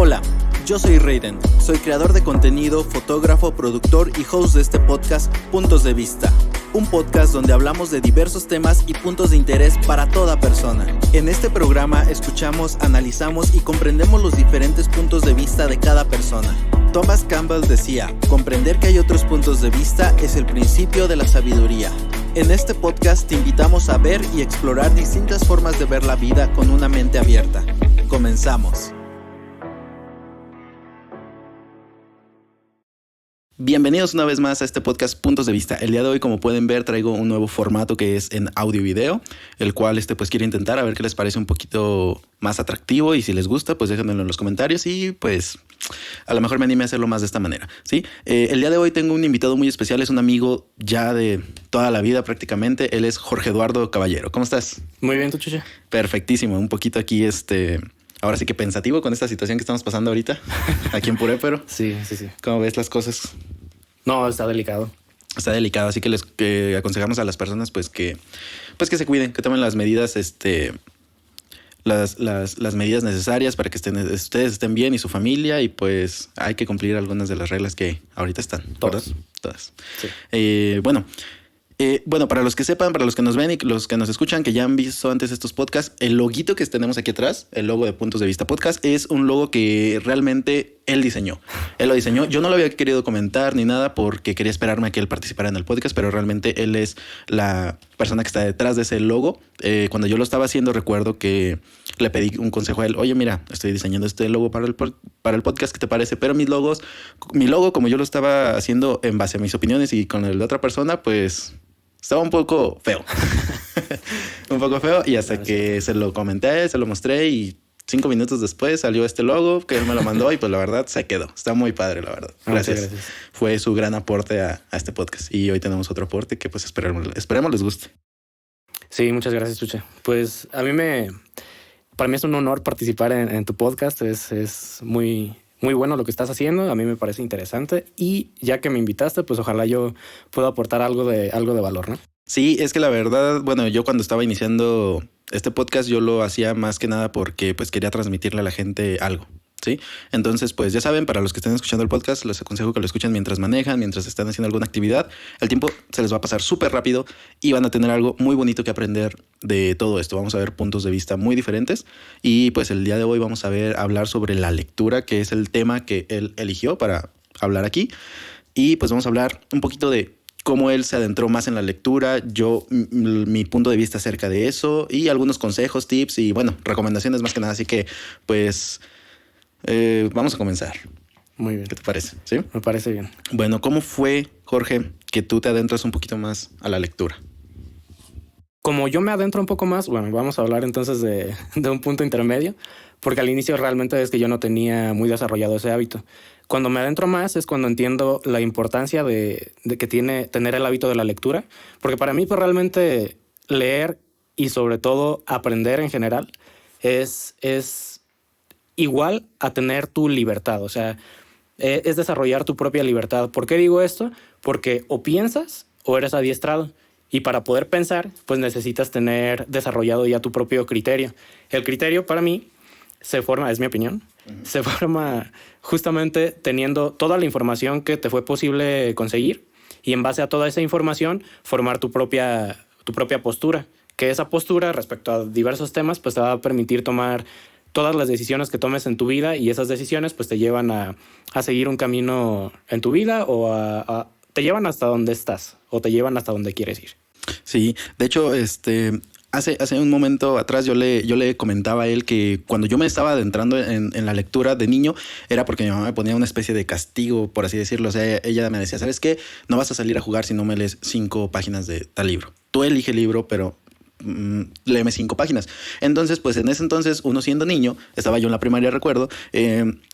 Hola, yo soy Raiden, soy creador de contenido, fotógrafo, productor y host de este podcast Puntos de Vista. Un podcast donde hablamos de diversos temas y puntos de interés para toda persona. En este programa escuchamos, analizamos y comprendemos los diferentes puntos de vista de cada persona. Thomas Campbell decía, comprender que hay otros puntos de vista es el principio de la sabiduría. En este podcast te invitamos a ver y explorar distintas formas de ver la vida con una mente abierta. Comenzamos. Bienvenidos una vez más a este podcast Puntos de Vista. El día de hoy, como pueden ver, traigo un nuevo formato que es en audio y video, el cual pues quiero intentar a ver qué les parece un poquito más atractivo, y si les gusta, pues déjenmelo en los comentarios y pues a lo mejor me anime a hacerlo más de esta manera, ¿sí? El día de hoy tengo un invitado muy especial, es un amigo ya de toda la vida prácticamente. Él es Jorge Eduardo Caballero. ¿Cómo estás? Muy bien, ¿tú, Chucha? Perfectísimo, un poquito aquí ahora sí que pensativo con esta situación que estamos pasando ahorita aquí en Purépero. Sí. ¿Cómo ves las cosas? No, está delicado. Está delicado, así que les aconsejamos a las personas pues que se cuiden, que tomen las medidas, las medidas necesarias para que ustedes estén bien y su familia, y pues hay que cumplir algunas de las reglas que ahorita están. Todas. Sí. Bueno, para los que sepan, para los que nos ven y los que nos escuchan, que ya han visto antes estos podcasts, el loguito que tenemos aquí atrás, el logo de Puntos de Vista Podcast, es un logo que realmente él diseñó. Él lo diseñó. Yo no lo había querido comentar ni nada porque quería esperarme a que él participara en el podcast, pero realmente él es la persona que está detrás de ese logo. Cuando yo lo estaba haciendo, recuerdo que le pedí un consejo a él. Oye, mira, estoy diseñando este logo para el podcast, ¿qué te parece? Pero mi logo, como yo lo estaba haciendo en base a mis opiniones y con el de otra persona, pues estaba un poco feo. Un poco feo. Y hasta que se lo comenté, se lo mostré, y 5 minutos después salió este logo que él me lo mandó y pues la verdad se quedó. Está muy padre, la verdad. Gracias. Fue su gran aporte a este podcast. Y hoy tenemos otro aporte que pues esperemos les guste. Sí, muchas gracias, Chucha. Pues para mí es un honor participar en tu podcast. Es muy bueno lo que estás haciendo. A mí me parece interesante. Y ya que me invitaste, pues ojalá yo pueda aportar algo de valor, ¿no? Sí, es que la verdad, bueno, yo cuando estaba iniciando este podcast, yo lo hacía más que nada porque pues quería transmitirle a la gente algo, ¿sí? Entonces, pues ya saben, para los que estén escuchando el podcast, les aconsejo que lo escuchen mientras manejan, mientras están haciendo alguna actividad. El tiempo se les va a pasar súper rápido y van a tener algo muy bonito que aprender de todo esto. Vamos a ver puntos de vista muy diferentes, y pues el día de hoy vamos a hablar sobre la lectura, que es el tema que él eligió para hablar aquí. Y pues vamos a hablar un poquito de cómo él se adentró más en la lectura, mi punto de vista acerca de eso, y algunos consejos, tips y bueno, recomendaciones más que nada. Así que pues vamos a comenzar. Muy bien. ¿Qué te parece? ¿Sí? Me parece bien. Bueno, ¿cómo fue, Jorge, que tú te adentras un poquito más a la lectura? Como yo me adentro un poco más, bueno, vamos a hablar entonces de un punto intermedio, porque al inicio realmente es que yo no tenía muy desarrollado ese hábito. Cuando me adentro más es cuando entiendo la importancia de que tiene tener el hábito de la lectura, porque para mí pues realmente leer y sobre todo aprender en general es igual a tener tu libertad, o sea, es desarrollar tu propia libertad. ¿Por qué digo esto? Porque o piensas o eres adiestrado. Y para poder pensar, pues necesitas tener desarrollado ya tu propio criterio. El criterio para mí se forma, es mi opinión, se forma justamente teniendo toda la información que te fue posible conseguir, y en base a toda esa información formar tu propia postura, que esa postura respecto a diversos temas pues te va a permitir tomar todas las decisiones que tomes en tu vida, y esas decisiones pues te llevan a seguir un camino en tu vida, o te llevan hasta donde estás o te llevan hasta donde quieres ir. Sí, de hecho, hace un momento atrás yo le comentaba a él que cuando yo me estaba adentrando en la lectura de niño era porque mi mamá me ponía una especie de castigo, por así decirlo. O sea, ella me decía, ¿sabes qué? No vas a salir a jugar si no me lees 5 páginas de tal libro. Tú elige el libro, pero léeme 5 páginas. Entonces, pues en ese entonces, uno siendo niño, estaba yo en la primaria, recuerdo,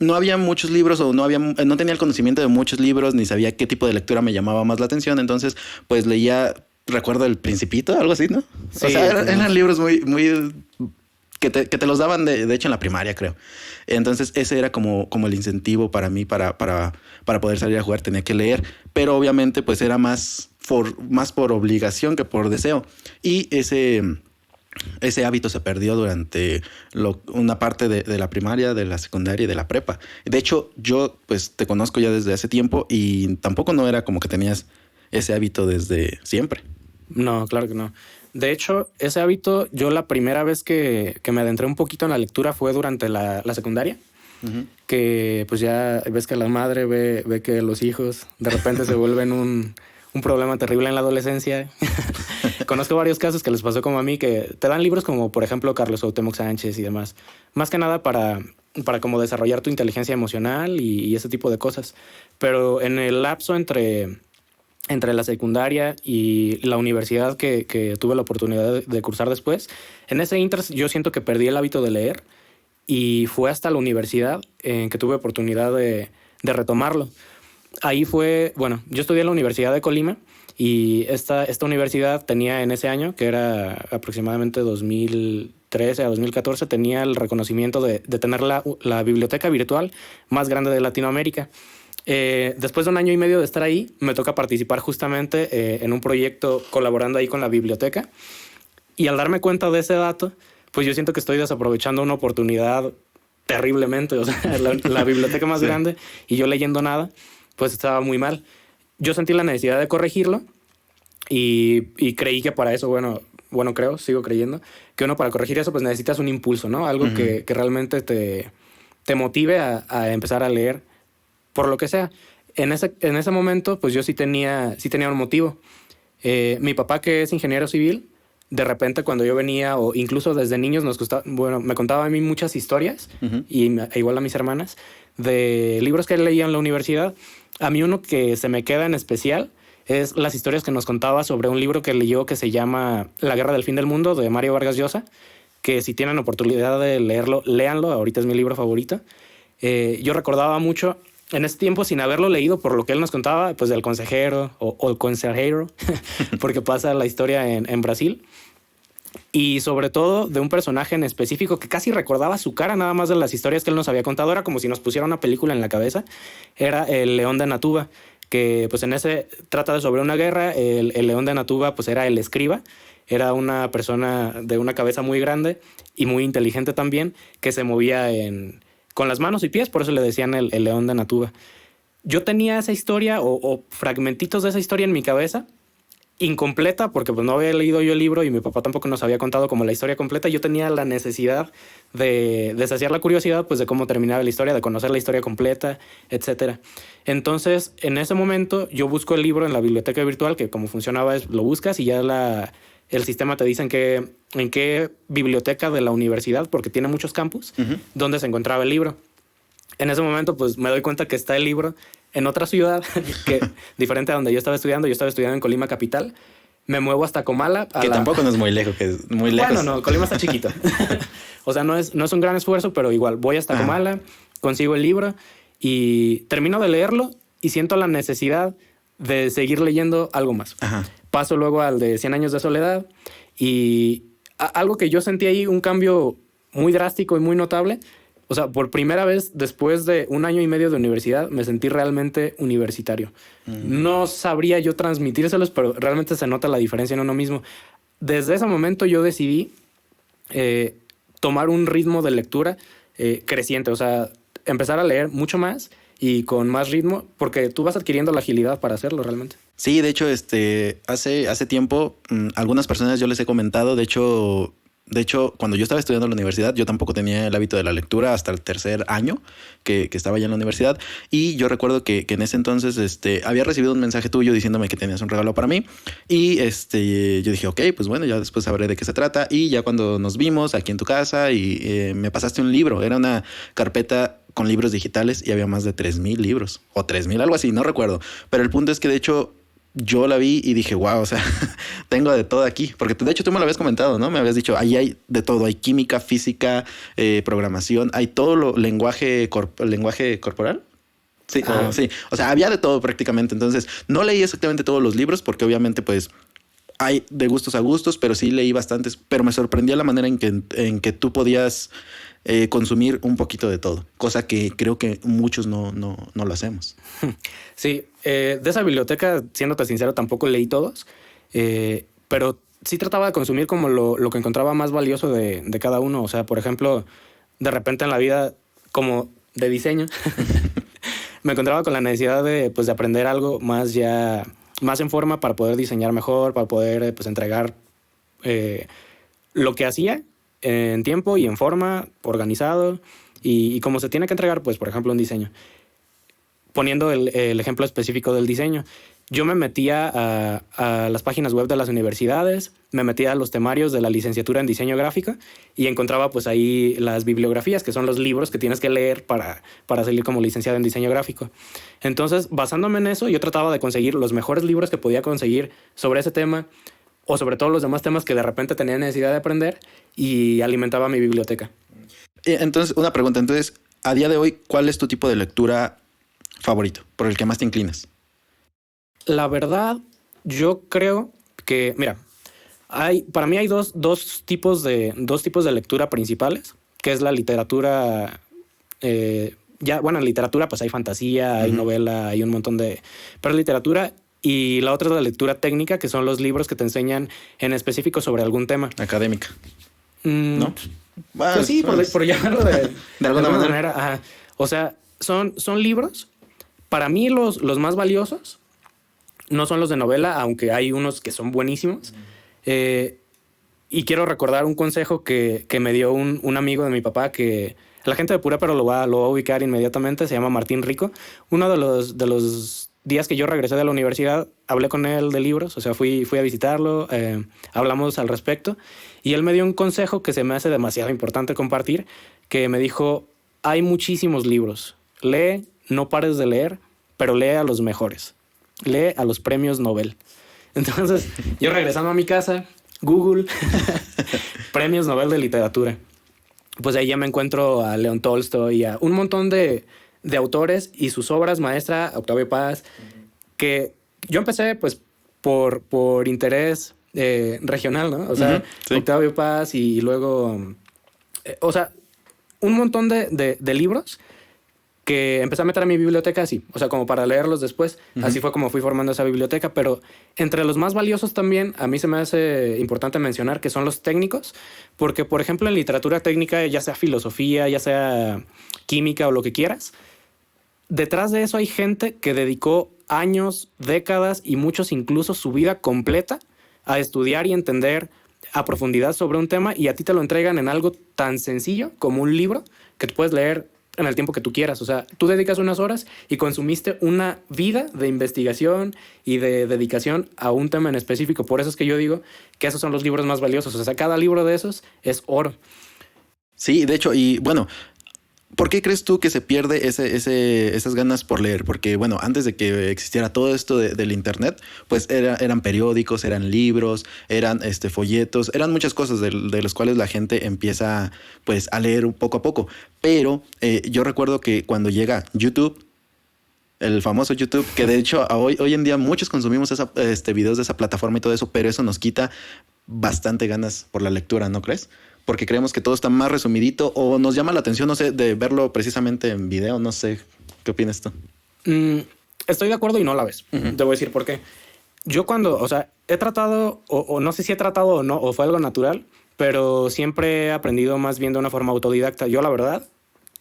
no había muchos libros, o no tenía el conocimiento de muchos libros, ni sabía qué tipo de lectura me llamaba más la atención. Entonces, pues leía, recuerdo, El Principito, algo así, ¿no? Sí, o sea, eran libros muy que te los daban de hecho en la primaria, creo. Entonces ese era como el incentivo para mí para poder salir a jugar. Tenía que leer, pero obviamente pues era más por obligación que por deseo. Y ese ese hábito se perdió durante una parte de la primaria, de la secundaria y de la prepa. De hecho, yo pues te conozco ya desde hace tiempo y tampoco no era como que tenías ese hábito desde siempre. No, claro que no. De hecho, ese hábito, yo la primera vez que me adentré un poquito en la lectura fue durante la secundaria. Uh-huh. Que pues ya ves que la madre ve que los hijos de repente se vuelven un problema terrible en la adolescencia. Conozco varios casos que les pasó como a mí, que te dan libros como, por ejemplo, Carlos Cuauhtémoc Sánchez y demás. Más que nada para como desarrollar tu inteligencia emocional y ese tipo de cosas. Pero en el lapso entre la secundaria y la universidad que tuve la oportunidad de cursar después, en ese inter yo siento que perdí el hábito de leer y fue hasta la universidad en que tuve oportunidad de retomarlo. Ahí fue, bueno, yo estudié en la Universidad de Colima y esta universidad tenía en ese año, que era aproximadamente 2013 a 2014, tenía el reconocimiento de tener la biblioteca virtual más grande de Latinoamérica. Después de un año y medio de estar ahí, me toca participar justamente en un proyecto colaborando ahí con la biblioteca. Y al darme cuenta de ese dato, pues yo siento que estoy desaprovechando una oportunidad terriblemente. O sea, la biblioteca más grande y yo leyendo nada, pues estaba muy mal. Yo sentí la necesidad de corregirlo y creí que para eso, bueno, sigo creyendo, que uno para corregir eso pues necesitas un impulso, ¿no? Algo uh-huh. que realmente te motive a empezar a leer. Por lo que sea, en ese momento, pues yo sí tenía un motivo. Mi papá, que es ingeniero civil, de repente cuando yo venía, o incluso desde niños, me contaba a mí muchas historias, uh-huh. Igual a mis hermanas, de libros que él leía en la universidad. A mí uno que se me queda en especial es las historias que nos contaba sobre un libro que leyó que se llama La Guerra del Fin del Mundo, de Mario Vargas Llosa, que si tienen oportunidad de leerlo, léanlo, ahorita es mi libro favorito. Yo recordaba mucho en ese tiempo, sin haberlo leído, por lo que él nos contaba, pues del consejero o el consejero, porque pasa la historia en Brasil. Y sobre todo de un personaje en específico que casi recordaba su cara nada más de las historias que él nos había contado. Era como si nos pusiera una película en la cabeza. Era el León de Natuba, que pues en ese trata sobre una guerra. El León de Natuba pues era el escriba. Era una persona de una cabeza muy grande y muy inteligente también, que se movía con las manos y pies, por eso le decían el León de Natuba. Yo tenía esa historia o fragmentitos de esa historia en mi cabeza, incompleta, porque pues no había leído yo el libro y mi papá tampoco nos había contado como la historia completa. Yo tenía la necesidad de saciar la curiosidad pues de cómo terminaba la historia, de conocer la historia completa, etc. Entonces, en ese momento, yo busco el libro en la biblioteca virtual, que como funcionaba es, lo buscas y ya el sistema te dice en qué biblioteca de la universidad, porque tiene muchos campus, uh-huh. donde se encontraba el libro. En ese momento, pues me doy cuenta que está el libro en otra ciudad, que diferente a donde yo estaba estudiando. Yo estaba estudiando en Colima capital. Me muevo hasta Comala. Tampoco no es muy lejos, que es muy lejos. Bueno, no, Colima está chiquito. O sea, no es un gran esfuerzo, pero igual voy hasta Comala, consigo el libro y termino de leerlo y siento la necesidad de seguir leyendo algo más. Ajá. Paso luego al de 100 años de soledad y algo que yo sentí ahí, un cambio muy drástico y muy notable. O sea, por primera vez después de un año y medio de universidad me sentí realmente universitario. No sabría yo transmitírselos, pero realmente se nota la diferencia en uno mismo. Desde ese momento yo decidí tomar un ritmo de lectura creciente. O sea, empezar a leer mucho más y con más ritmo, porque tú vas adquiriendo la agilidad para hacerlo realmente. Sí, de hecho, hace tiempo, algunas personas yo les he comentado, de hecho, cuando yo estaba estudiando en la universidad, yo tampoco tenía el hábito de la lectura hasta el tercer año que estaba ya en la universidad. Y yo recuerdo que en ese entonces había recibido un mensaje tuyo diciéndome que tenías un regalo para mí. Y yo dije, ok, pues bueno, ya después sabré de qué se trata. Y ya cuando nos vimos aquí en tu casa y me pasaste un libro, era una carpeta con libros digitales y había más de 3,000 libros o 3,000, algo así, no recuerdo. Pero el punto es que de hecho yo la vi y dije, wow, o sea, tengo de todo aquí. Porque de hecho tú me lo habías comentado, ¿no? Me habías dicho, ahí hay de todo. Hay química, física, programación. Hay todo lo lenguaje corporal. Sí, sí. O sea, había de todo prácticamente. Entonces, no leí exactamente todos los libros porque obviamente pues hay de gustos a gustos, pero sí leí bastantes. Pero me sorprendía la manera en que tú podías consumir un poquito de todo, cosa que creo que muchos no lo hacemos. Sí, de esa biblioteca, siéndote sincero, tampoco leí todos, pero sí trataba de consumir como lo que encontraba más valioso de cada uno. O sea, por ejemplo, de repente en la vida como de diseño, me encontraba con la necesidad de, pues, de aprender algo más ya, más en forma para poder diseñar mejor, para poder pues, entregar lo que hacía en tiempo y en forma, organizado y como se tiene que entregar, pues, por ejemplo, un diseño. Poniendo el ejemplo específico del diseño, yo me metía a las páginas web de las universidades, me metía a los temarios de la licenciatura en diseño gráfico y encontraba pues ahí las bibliografías, que son los libros que tienes que leer para salir como licenciado en diseño gráfico. Entonces, basándome en eso, yo trataba de conseguir los mejores libros que podía conseguir sobre ese tema o sobre todos los demás temas que de repente tenía necesidad de aprender y alimentaba mi biblioteca. Entonces, una pregunta. Entonces, a día de hoy, ¿cuál es tu tipo de lectura favorito, por el que más te inclinas? La verdad, yo creo que, mira, para mí hay dos tipos de lectura principales, que es la literatura, bueno, en literatura pues hay fantasía, hay novela, hay un montón pero literatura, y la otra es la lectura técnica, que son los libros que te enseñan en específico sobre algún tema. Académica, ¿no? Pues sí, por llamarlo de alguna manera. Ajá. O sea, son libros. Para mí los más valiosos no son los de novela, aunque hay unos que son buenísimos. Y quiero recordar un consejo que me dio un amigo de mi papá, que la gente de Purépero lo va a ubicar inmediatamente. Se llama Martín Rico. Uno de los días que yo regresé de la universidad, hablé con él de libros. O sea, fui a visitarlo, hablamos al respecto. Y él me dio un consejo que se me hace demasiado importante compartir, que me dijo, hay muchísimos libros. Lee, no pares de leer, pero lee a los mejores. Lee a los premios Nobel. Entonces, yo regresando a mi casa, Google, premios Nobel de literatura. Pues ahí ya me encuentro a León Tolstoy y a un montón de autores y sus obras maestra, Octavio Paz, que yo empecé pues por interés regional, ¿no? O sea, sí. Octavio Paz y luego, o sea, un montón de libros que empecé a meter a mi biblioteca así, o sea, como para leerlos después. Así fue como fui formando esa biblioteca, pero entre los más valiosos también, a mí se me hace importante mencionar que son los técnicos, porque, por ejemplo, en literatura técnica, ya sea filosofía, ya sea química o lo que quieras, detrás de eso hay gente que dedicó años, décadas y muchos incluso su vida completa a estudiar y entender a profundidad sobre un tema, y a ti te lo entregan en algo tan sencillo como un libro que tú puedes leer en el tiempo que tú quieras. O sea, tú dedicas unas horas y consumiste una vida de investigación y de dedicación a un tema en específico. Por eso es que yo digo que esos son los libros más valiosos. O sea, cada libro de esos es oro. Sí, de hecho, y bueno, ¿por qué crees tú que se pierde esas ganas por leer? Porque, bueno, antes de que existiera todo esto del internet, pues eran periódicos, eran libros, eran folletos, eran muchas cosas de los cuales la gente empieza pues a leer poco a poco. Pero yo recuerdo que cuando llega YouTube, el famoso YouTube, que de hecho hoy en día muchos consumimos videos de esa plataforma y todo eso, pero eso nos quita bastante ganas por la lectura, ¿no crees? Porque creemos que todo está más resumidito o nos llama la atención, no sé, de verlo precisamente en video, no sé. ¿Qué opinas tú? Estoy de acuerdo y no la ves. Te voy a decir por qué. Yo o sea, he tratado, o no sé si he tratado o no, o fue algo natural, pero siempre he aprendido más bien de una forma autodidacta. Yo, la verdad,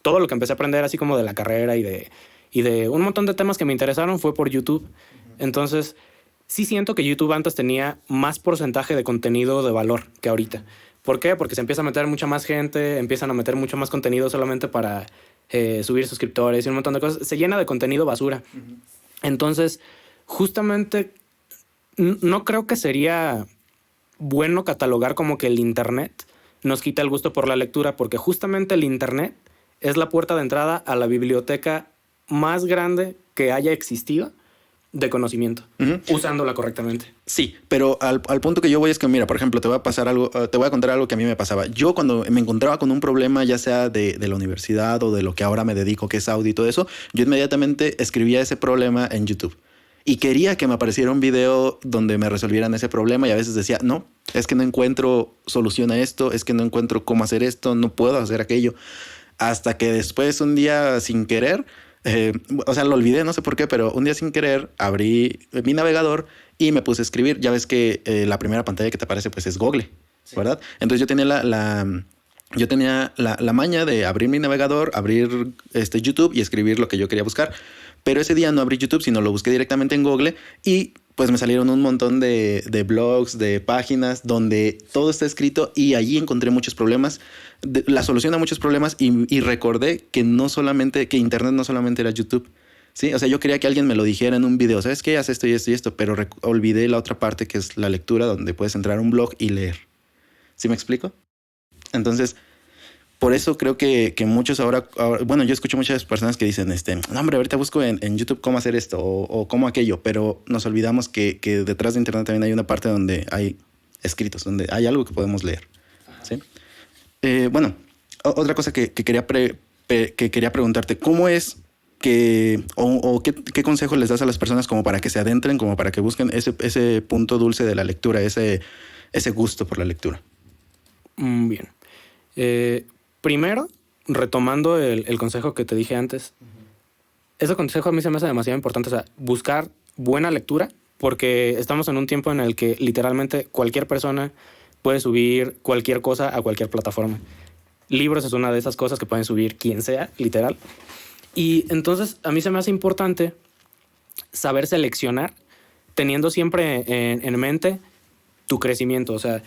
todo lo que empecé a aprender así como de la carrera y de un montón de temas que me interesaron fue por YouTube. Entonces, sí siento que YouTube antes tenía más porcentaje de contenido de valor que ahorita. ¿Por qué? Porque se empieza a meter mucha más gente, empiezan a meter mucho más contenido solamente para subir suscriptores y un montón de cosas. Se llena de contenido basura. Entonces, justamente, no creo que sería bueno catalogar como que el internet nos quita el gusto por la lectura, porque justamente el internet es la puerta de entrada a la biblioteca más grande que haya existido de conocimiento, usándola correctamente. Sí, pero al punto que yo voy es que, mira, por ejemplo, te voy a contar algo que a mí me pasaba. Yo cuando me encontraba con un problema, ya sea de la universidad o de lo que ahora me dedico, que es audio y todo eso, yo inmediatamente escribía ese problema en YouTube. Y quería que me apareciera un video donde me resolvieran ese problema, y a veces decía, no, es que no encuentro solución a esto, es que no encuentro cómo hacer esto, no puedo hacer aquello. Hasta que después, un día sin querer, o sea, lo olvidé, no sé por qué, pero un día sin querer abrí mi navegador y me puse a escribir. Ya ves que la primera pantalla que te aparece pues es Google, sí, ¿verdad? Entonces yo tenía la maña de abrir mi navegador, abrir YouTube y escribir lo que yo quería buscar. Pero ese día no abrí YouTube, sino lo busqué directamente en Google y pues me salieron un montón de blogs, de páginas donde todo está escrito y allí encontré muchos problemas, la solución a muchos problemas y recordé que no solamente, que Internet no solamente era YouTube. Sí, o sea, yo quería que alguien me lo dijera en un video, ¿sabes qué? Haz esto y esto y esto, pero olvidé la otra parte que es la lectura, donde puedes entrar a un blog y leer. ¿Sí me explico? Entonces, por eso creo que muchos ahora, bueno, yo escucho muchas personas que dicen, no, hombre, ahorita busco en YouTube cómo hacer esto o cómo aquello, pero nos olvidamos que detrás de Internet también hay una parte donde hay escritos, donde hay algo que podemos leer. ¿Sí? Bueno, otra cosa que quería preguntarte, ¿cómo es qué consejo les das a las personas como para que se adentren, como para que busquen ese punto dulce de la lectura, ese gusto por la lectura? Bien. Primero, retomando el consejo que te dije antes, ese consejo a mí se me hace demasiado importante, o sea, buscar buena lectura, porque estamos en un tiempo en el que literalmente cualquier persona puede subir cualquier cosa a cualquier plataforma. Libros es una de esas cosas que pueden subir quien sea, literal. Y entonces a mí se me hace importante saber seleccionar, teniendo siempre en mente tu crecimiento, o sea,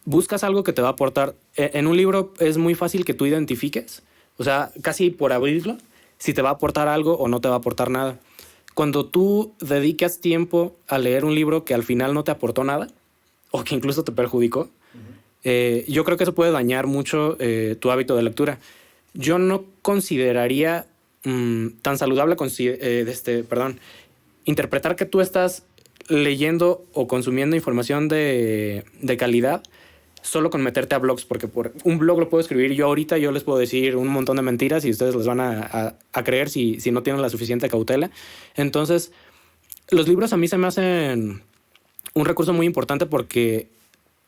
buscas algo que te va a aportar. En un libro es muy fácil que tú identifiques, o sea, casi por abrirlo, si te va a aportar algo o no te va a aportar nada. Cuando tú dedicas tiempo a leer un libro que al final no te aportó nada, o que incluso te perjudicó, yo creo que eso puede dañar mucho tu hábito de lectura. Yo no consideraría tan saludable interpretar que tú estás leyendo o consumiendo información de calidad solo con meterte a blogs, porque por un blog lo puedo escribir yo ahorita, yo les puedo decir un montón de mentiras y ustedes les van a creer si no tienen la suficiente cautela. Entonces, los libros a mí se me hacen un recurso muy importante porque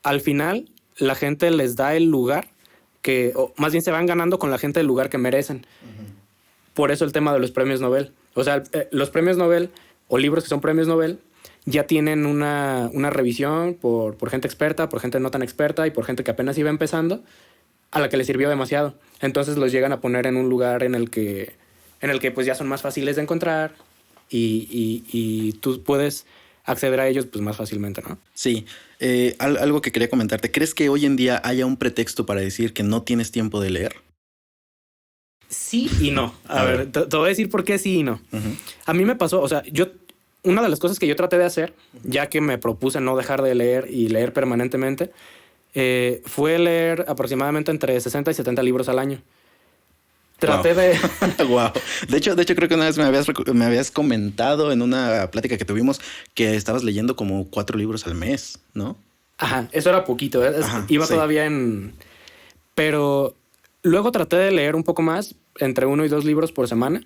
al final la gente les da el lugar o más bien se van ganando con la gente el lugar que merecen. Uh-huh. Por eso el tema de los premios Nobel. O sea, los premios Nobel o libros que son premios Nobel ya tienen una revisión por gente experta, por gente no tan experta y por gente que apenas iba empezando, a la que les sirvió demasiado. Entonces los llegan a poner en un lugar en el que pues ya son más fáciles de encontrar y tú puedes acceder a ellos pues más fácilmente, ¿no? Sí. Algo que quería comentarte. ¿Crees que hoy en día haya un pretexto para decir que no tienes tiempo de leer? Sí y no. A ver, te voy a decir por qué sí y no. Uh-huh. A mí me pasó, o sea, una de las cosas que yo traté de hacer, ya que me propuse no dejar de leer y leer permanentemente, fue leer aproximadamente entre 60 y 70 libros al año. Traté de... Wow. De hecho, creo que una vez me habías comentado en una plática que tuvimos que estabas leyendo como 4 libros al mes, ¿no? Ajá, eso era poquito. Iba sí. Todavía en... Pero luego traté de leer un poco más, entre 1 y 2 libros por semana,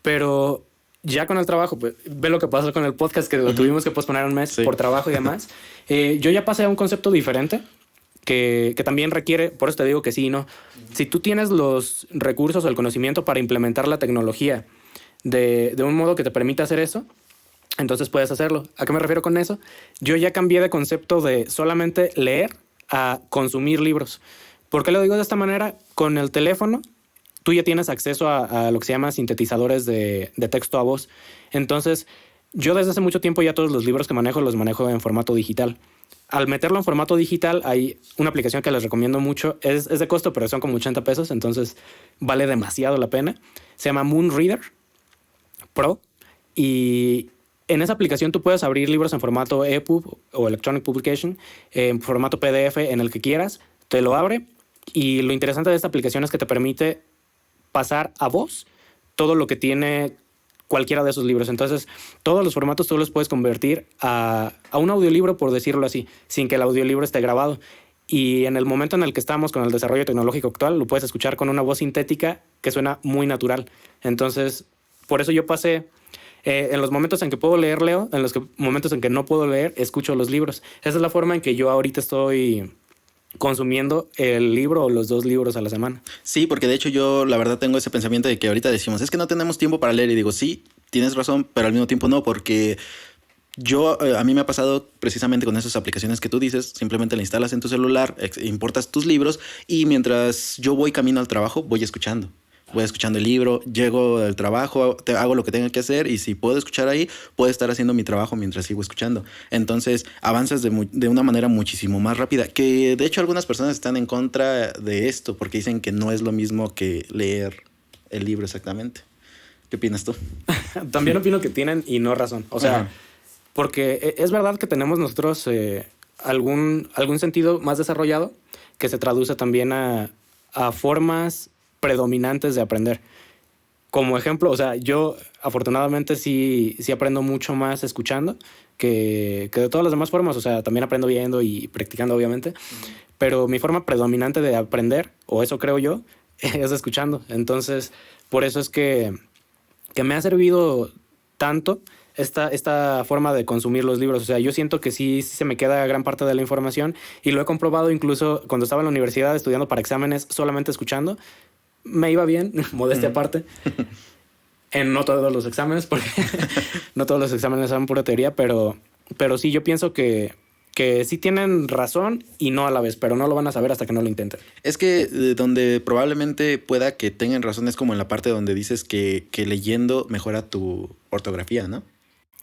pero... Ya con el trabajo, pues, ve lo que pasó con el podcast, que lo tuvimos que posponer un mes por trabajo y demás. Yo ya pasé a un concepto diferente que también requiere, por eso te digo que sí y no. Si tú tienes los recursos o el conocimiento para implementar la tecnología de un modo que te permita hacer eso, entonces puedes hacerlo. ¿A qué me refiero con eso? Yo ya cambié de concepto de solamente leer a consumir libros. ¿Por qué lo digo de esta manera? Con el teléfono tú ya tienes acceso a lo que se llama sintetizadores de texto a voz. Entonces, yo desde hace mucho tiempo ya todos los libros que manejo los manejo en formato digital. Al meterlo en formato digital hay una aplicación que les recomiendo mucho. Es de costo, pero son como 80 pesos, entonces vale demasiado la pena. Se llama Moon Reader Pro y en esa aplicación tú puedes abrir libros en formato EPUB o Electronic Publication, en formato PDF en el que quieras, te lo abre y lo interesante de esta aplicación es que te permite pasar a voz todo lo que tiene cualquiera de esos libros. Entonces, todos los formatos tú los puedes convertir a un audiolibro, por decirlo así, sin que el audiolibro esté grabado. Y en el momento en el que estamos con el desarrollo tecnológico actual, lo puedes escuchar con una voz sintética que suena muy natural. Entonces, por eso yo pasé... en los momentos en que puedo leer, leo. En los momentos en que no puedo leer, escucho los libros. Esa es la forma en que yo ahorita estoy consumiendo el libro o los 2 libros a la semana. Sí, porque de hecho yo la verdad tengo ese pensamiento de que ahorita decimos, es que no tenemos tiempo para leer. Y digo, sí, tienes razón, pero al mismo tiempo no, porque A mí me ha pasado precisamente con esas aplicaciones que tú dices, simplemente la instalas en tu celular, importas tus libros y mientras yo voy camino al trabajo, voy escuchando. Voy escuchando el libro, llego del trabajo, hago lo que tenga que hacer y si puedo escuchar ahí, puedo estar haciendo mi trabajo mientras sigo escuchando. Entonces avanzas de una manera muchísimo más rápida, que de hecho algunas personas están en contra de esto porque dicen que no es lo mismo que leer el libro exactamente. ¿Qué opinas tú? También opino que tienen y no razón. O sea, porque es verdad que tenemos nosotros algún sentido más desarrollado que se traduce también a formas predominantes de aprender. Como ejemplo, o sea, yo afortunadamente sí aprendo mucho más escuchando que de todas las demás formas. O sea, también aprendo viendo y practicando, obviamente. Pero mi forma predominante de aprender, o eso creo yo, es escuchando. Entonces, por eso es que me ha servido tanto esta forma de consumir los libros. O sea, yo siento que sí se me queda gran parte de la información y lo he comprobado incluso cuando estaba en la universidad estudiando para exámenes, solamente escuchando. Me iba bien, modestia aparte, en no todos los exámenes, porque no todos los exámenes son pura teoría, pero sí, yo pienso que sí tienen razón y no a la vez, pero no lo van a saber hasta que no lo intenten. Es que donde probablemente pueda que tengan razón es como en la parte donde dices que leyendo mejora tu ortografía, ¿no?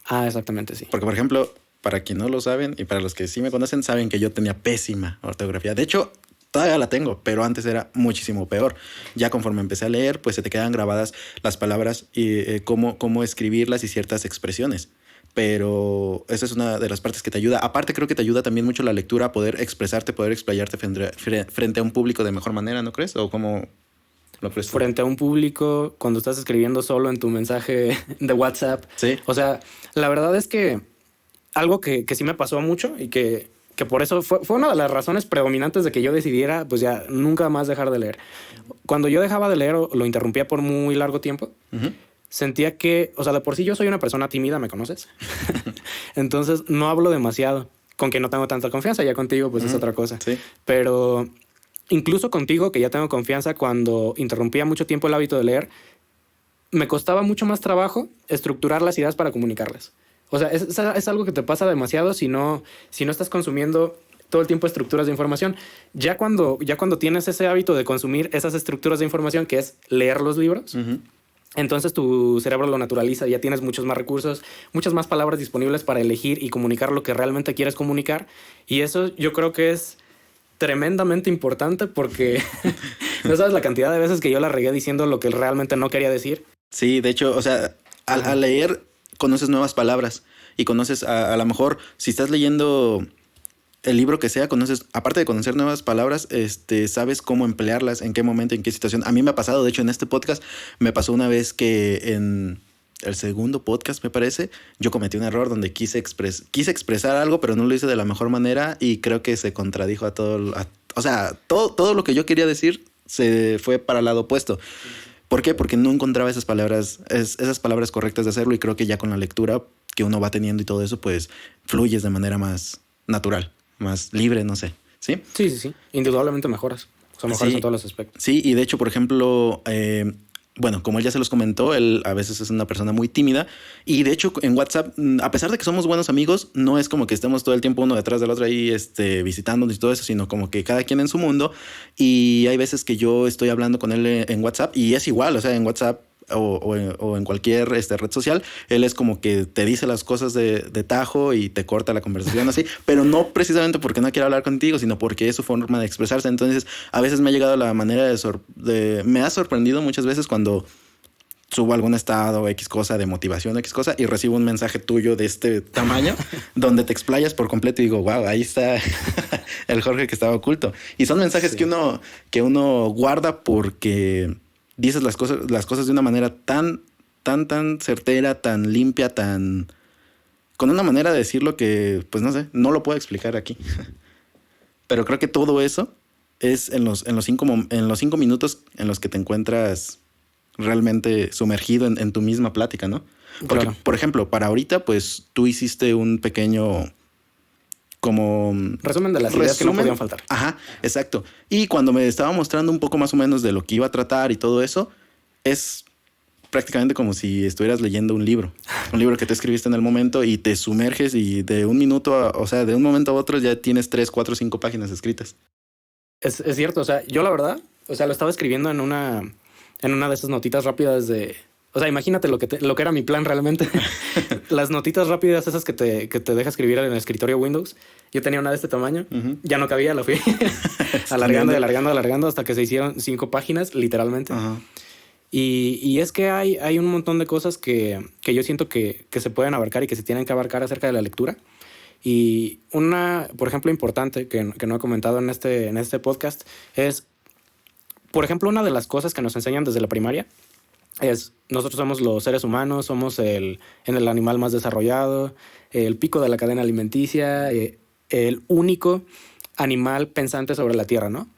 Ah, exactamente, sí. Porque, por ejemplo, para quien no lo saben y para los que sí me conocen, saben que yo tenía pésima ortografía. De hecho, todavía la tengo, pero antes era muchísimo peor. Ya conforme empecé a leer, pues se te quedan grabadas las palabras y cómo escribirlas y ciertas expresiones. Pero esa es una de las partes que te ayuda. Aparte, creo que te ayuda también mucho la lectura a poder expresarte, poder explayarte frente a un público de mejor manera, ¿no crees? ¿O cómo lo crees tú? Frente a un público, cuando estás escribiendo solo en tu mensaje de WhatsApp. Sí. O sea, la verdad es que algo que sí me pasó mucho y que por eso fue una de las razones predominantes de que yo decidiera, pues ya, nunca más dejar de leer. Cuando yo dejaba de leer o lo interrumpía por muy largo tiempo, sentía que, o sea, de por sí yo soy una persona tímida, ¿me conoces? Entonces no hablo demasiado, con que no tengo tanta confianza, ya contigo pues es otra cosa. Sí. Pero incluso contigo, que ya tengo confianza, cuando interrumpía mucho tiempo el hábito de leer, me costaba mucho más trabajo estructurar las ideas para comunicarlas. O sea, es algo que te pasa demasiado si no estás consumiendo todo el tiempo estructuras de información. Ya cuando tienes ese hábito de consumir esas estructuras de información, que es leer los libros, entonces tu cerebro lo naturaliza, ya tienes muchos más recursos, muchas más palabras disponibles para elegir y comunicar lo que realmente quieres comunicar. Y eso yo creo que es tremendamente importante porque no sabes la cantidad de veces que yo la regué diciendo lo que realmente no quería decir. Sí, de hecho, o sea, al leer conoces nuevas palabras y conoces a lo mejor si estás leyendo el libro que sea, conoces, aparte de conocer nuevas palabras, sabes cómo emplearlas, en qué momento, en qué situación. A mí me ha pasado, de hecho, en este podcast me pasó una vez que en el segundo podcast, me parece, yo cometí un error donde quise expresar algo, pero no lo hice de la mejor manera y creo que se contradijo a todo, o sea, todo lo que yo quería decir se fue para el lado opuesto. ¿Por qué? Porque no encontraba esas palabras correctas de hacerlo y creo que ya con la lectura que uno va teniendo y todo eso, pues fluyes de manera más natural, más libre, no sé. ¿Sí? Sí. Indudablemente mejoras. O sea, mejoras en todos los aspectos. Sí, y de hecho, por ejemplo, bueno, como él ya se los comentó, él a veces es una persona muy tímida y de hecho en WhatsApp, a pesar de que somos buenos amigos, no es como que estemos todo el tiempo uno detrás del otro ahí visitándonos y todo eso, sino como que cada quien en su mundo y hay veces que yo estoy hablando con él en WhatsApp y es igual, o sea, en WhatsApp o en cualquier red social, él es como que te dice las cosas de tajo y te corta la conversación así, pero no precisamente porque no quiere hablar contigo, sino porque es su forma de expresarse. Entonces, a veces me ha llegado la manera me ha sorprendido muchas veces cuando subo algún estado, X cosa de motivación, X cosa, y recibo un mensaje tuyo de este tamaño donde te explayas por completo y digo, wow, ahí está el Jorge que estaba oculto. Y son mensajes que uno guarda porque dices las cosas de una manera tan certera, tan limpia, con una manera de decirlo que, pues no sé, no lo puedo explicar aquí. Pero creo que todo eso es en los 5 minutos en los que te encuentras realmente sumergido en tu misma plática, ¿no? Porque, claro, por ejemplo, para ahorita, pues tú hiciste un pequeño como resumen de las ideas que no podían faltar. Ajá, exacto. Y cuando me estaba mostrando un poco más o menos de lo que iba a tratar y todo eso, es prácticamente como si estuvieras leyendo un libro que te escribiste en el momento y te sumerges y de un minuto, o sea, de un momento a otro ya tienes 3, 4, 5 páginas escritas. Es cierto, o sea, yo la verdad, o sea, lo estaba escribiendo en una de esas notitas rápidas de... O sea, imagínate lo que era mi plan realmente. Las notitas rápidas esas que te deja escribir en el escritorio Windows. Yo tenía una de este tamaño. Ya no cabía, la fui alargando hasta que se hicieron 5 páginas, literalmente. Y es que hay un montón de cosas que yo siento que se pueden abarcar y que se tienen que abarcar acerca de la lectura. Y una, por ejemplo, importante que no he comentado en este podcast es, por ejemplo, una de las cosas que nos enseñan desde la primaria es, nosotros somos los seres humanos, somos el animal más desarrollado, el pico de la cadena alimenticia, el único animal pensante sobre la Tierra, ¿no?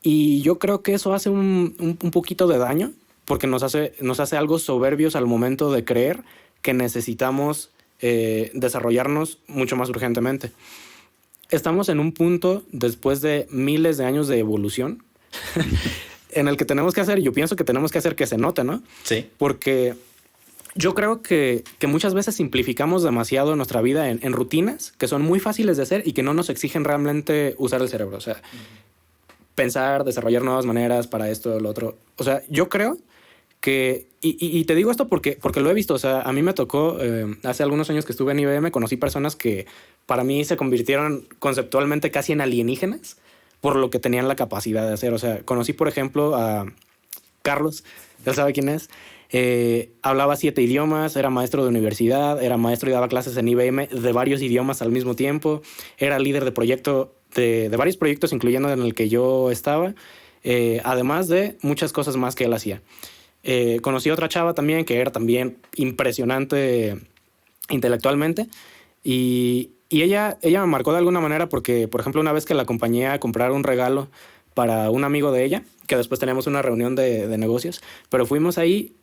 Y yo creo que eso hace un poquito de daño, porque nos hace algo soberbios al momento de creer que necesitamos desarrollarnos mucho más urgentemente. Estamos en un punto, después de miles de años de evolución, en el que tenemos que hacer, yo pienso que tenemos que hacer que se note, ¿no? Sí. Porque yo creo que muchas veces simplificamos demasiado nuestra vida en rutinas que son muy fáciles de hacer y que no nos exigen realmente usar el cerebro. O sea, pensar, desarrollar nuevas maneras para esto, lo otro. O sea, yo creo que... Y te digo esto porque lo he visto. O sea, a mí me tocó, hace algunos años que estuve en IBM, conocí personas que para mí se convirtieron conceptualmente casi en alienígenas por lo que tenían la capacidad de hacer. O sea, conocí, por ejemplo, a Carlos. Él sabe quién es. Hablaba 7 idiomas, era maestro de universidad, era maestro y daba clases en IBM de varios idiomas al mismo tiempo. Era líder de proyecto de varios proyectos, incluyendo en el que yo estaba, además de muchas cosas más que él hacía. Conocí a otra chava también que era también impresionante intelectualmente y ella me marcó de alguna manera porque, por ejemplo, una vez que la acompañé a comprar un regalo para un amigo de ella, que después teníamos una reunión de negocios, pero fuimos ahí,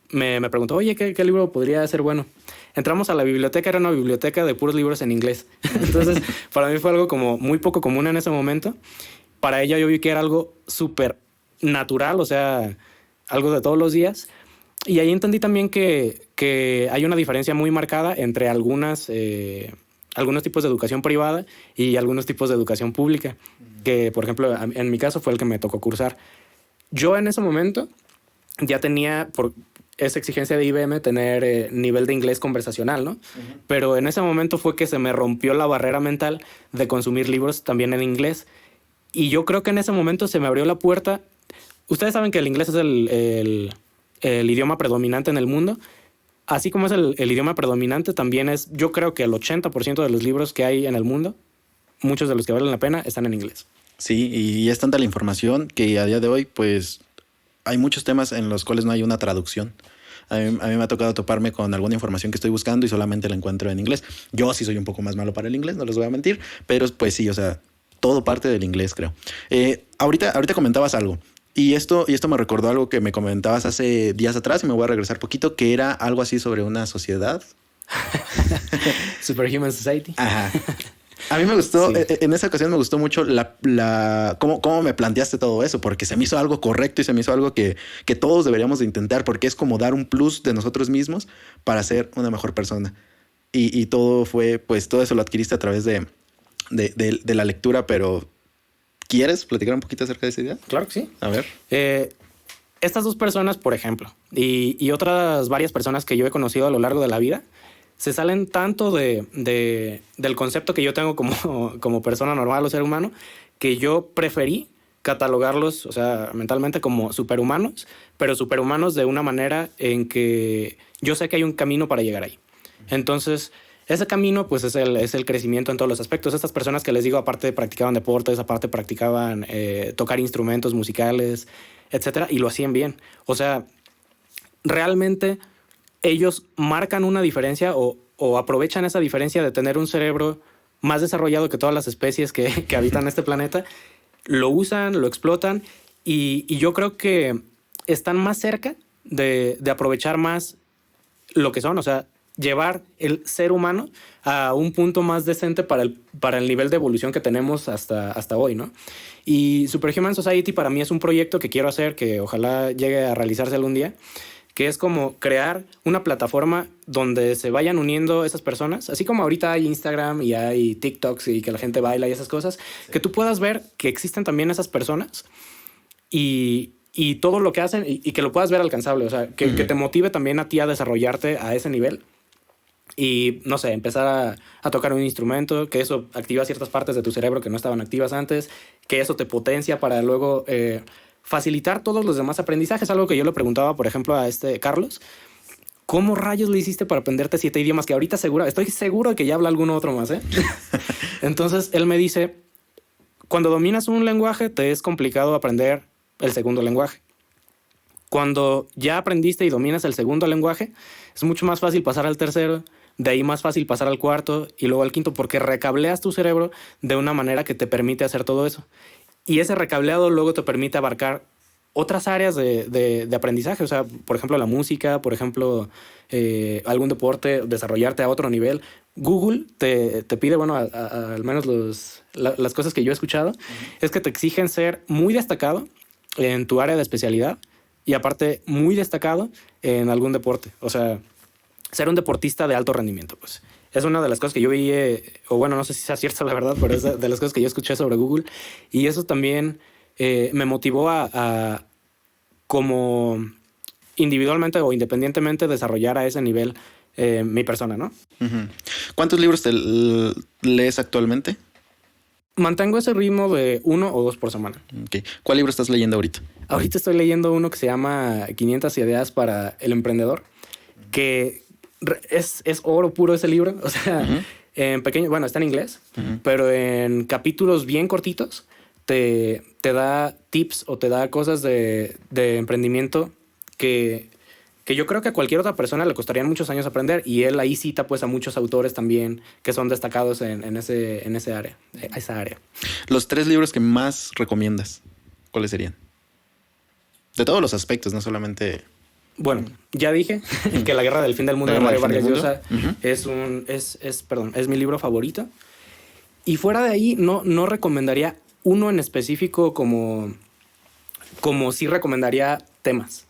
me preguntó, oye, ¿qué libro podría ser bueno? Entramos a la biblioteca, era una biblioteca de puros libros en inglés. Entonces, para mí fue algo como muy poco común en ese momento. Para ella yo vi que era algo súper natural, o sea, algo de todos los días. Y ahí entendí también que hay una diferencia muy marcada entre algunos tipos de educación privada y algunos tipos de educación pública, que, por ejemplo, en mi caso fue el que me tocó cursar. Yo en ese momento ya tenía, por esa exigencia de IBM, tener nivel de inglés conversacional, ¿no? Pero en ese momento fue que se me rompió la barrera mental de consumir libros también en inglés. Y yo creo que en ese momento se me abrió la puerta. Ustedes saben que el inglés es el idioma predominante en el mundo. Así como es el idioma predominante, también es, yo creo que el 80% de los libros que hay en el mundo, muchos de los que valen la pena, están en inglés. Sí, y es tanta la información que a día de hoy, pues, hay muchos temas en los cuales no hay una traducción. A mí me ha tocado toparme con alguna información que estoy buscando y solamente la encuentro en inglés. Yo sí soy un poco más malo para el inglés, no les voy a mentir, pero pues sí, o sea, todo parte del inglés, creo. Ahorita comentabas algo. Y esto me recordó algo que me comentabas hace días atrás y me voy a regresar poquito, que era algo así sobre una sociedad. Superhuman Society. Ajá. A mí me gustó, sí. En esa ocasión me gustó mucho cómo me planteaste todo eso, porque se me hizo algo correcto y se me hizo algo que todos deberíamos de intentar, porque es como dar un plus de nosotros mismos para ser una mejor persona. Y todo fue, pues todo eso lo adquiriste a través de la lectura, pero... ¿Quieres platicar un poquito acerca de esa idea? Claro que sí. A ver. Estas dos personas, por ejemplo, y otras varias personas que yo he conocido a lo largo de la vida, se salen tanto del concepto que yo tengo como persona normal o ser humano, que yo preferí catalogarlos, o sea, mentalmente como superhumanos, pero superhumanos de una manera en que yo sé que hay un camino para llegar ahí. Entonces... ese camino, pues, es el crecimiento en todos los aspectos. Estas personas que les digo, aparte practicaban deportes, aparte practicaban tocar instrumentos musicales, etcétera, y lo hacían bien. O sea, realmente ellos marcan una diferencia o aprovechan esa diferencia de tener un cerebro más desarrollado que todas las especies que habitan este planeta. Lo usan, lo explotan y yo creo que están más cerca de aprovechar más lo que son, o sea, llevar el ser humano a un punto más decente para el nivel de evolución que tenemos hasta hoy, ¿no? Y Superhuman Society para mí es un proyecto que quiero hacer, que ojalá llegue a realizarse algún día, que es como crear una plataforma donde se vayan uniendo esas personas, así como ahorita hay Instagram y hay TikToks y que la gente baila y esas cosas, que tú puedas ver que existen también esas personas y todo lo que hacen y que lo puedas ver alcanzable, o sea, que te motive también a ti a desarrollarte a ese nivel. Y no sé, empezar a tocar un instrumento, que eso activa ciertas partes de tu cerebro que no estaban activas antes, que eso te potencia para luego facilitar todos los demás aprendizajes. Algo que yo le preguntaba, por ejemplo, a Carlos, ¿cómo rayos le hiciste para aprenderte 7 idiomas? Que ahorita estoy seguro de que ya habla alguno otro más, ¿eh? Entonces él me dice, cuando dominas un lenguaje te es complicado aprender el segundo lenguaje. Cuando ya aprendiste y dominas el segundo lenguaje, es mucho más fácil pasar al tercero, de ahí más fácil pasar al cuarto y luego al quinto, porque recableas tu cerebro de una manera que te permite hacer todo eso. Y ese recableado luego te permite abarcar otras áreas de aprendizaje. O sea, por ejemplo, la música, por ejemplo, algún deporte, desarrollarte a otro nivel. Google te pide, bueno, al menos las cosas que yo he escuchado, es que te exigen ser muy destacado en tu área de especialidad y aparte muy destacado en algún deporte. O sea, ser un deportista de alto rendimiento, pues. Es una de las cosas que yo vi, o bueno, no sé si sea cierto la verdad, pero es de las cosas que yo escuché sobre Google. Y eso también me motivó a como individualmente o independientemente desarrollar a ese nivel mi persona, ¿no? Uh-huh. ¿Cuántos libros te lees actualmente? Mantengo ese ritmo de 1 o 2 por semana. Okay. ¿Cuál libro estás leyendo ahorita? Ahorita estoy leyendo uno que se llama 500 ideas para el emprendedor, que es oro puro ese libro. O sea, en pequeño, bueno, está en inglés, pero en capítulos bien cortitos te da tips o te da cosas de emprendimiento que yo creo que a cualquier otra persona le costarían muchos años aprender, y él ahí cita pues a muchos autores también que son destacados en esa área. Los 3 libros que más recomiendas, ¿cuáles serían? De todos los aspectos, no solamente... Bueno, ya dije que La Guerra del Fin del Mundo de Mario Vargas Llosa es mi libro favorito. Y fuera de ahí no recomendaría uno en específico como sí recomendaría temas.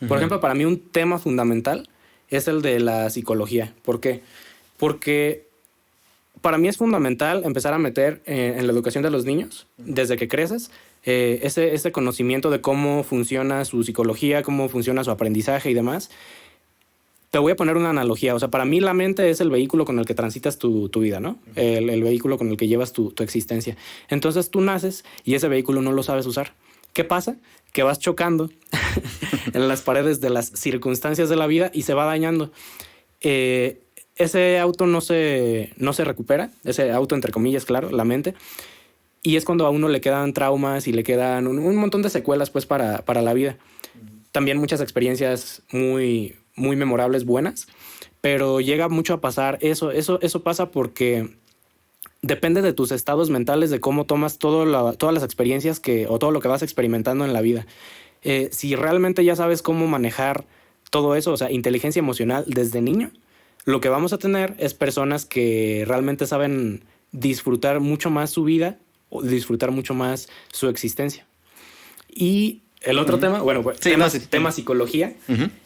Por ejemplo, para mí un tema fundamental es el de la psicología. ¿Por qué? Porque para mí es fundamental empezar a meter en la educación de los niños, desde que creces, ese conocimiento de cómo funciona su psicología, cómo funciona su aprendizaje y demás. Te voy a poner una analogía. O sea, para mí la mente es el vehículo con el que transitas tu vida, ¿no? El vehículo con el que llevas tu existencia. Entonces tú naces y ese vehículo no lo sabes usar. ¿Qué pasa? Que vas chocando en las paredes de las circunstancias de la vida y se va dañando. Ese auto no se recupera, ese auto entre comillas, claro, la mente. Y es cuando a uno le quedan traumas y le quedan un montón de secuelas pues para la vida. También muchas experiencias muy, muy memorables, buenas, pero llega mucho a pasar eso pasa porque depende de tus estados mentales, de cómo tomas todas las experiencias o todo lo que vas experimentando en la vida. Si realmente ya sabes cómo manejar todo eso, o sea, inteligencia emocional desde niño, lo que vamos a tener es personas que realmente saben disfrutar mucho más su vida o disfrutar mucho más su existencia. Y el otro tema, bueno, pues, tema psicología.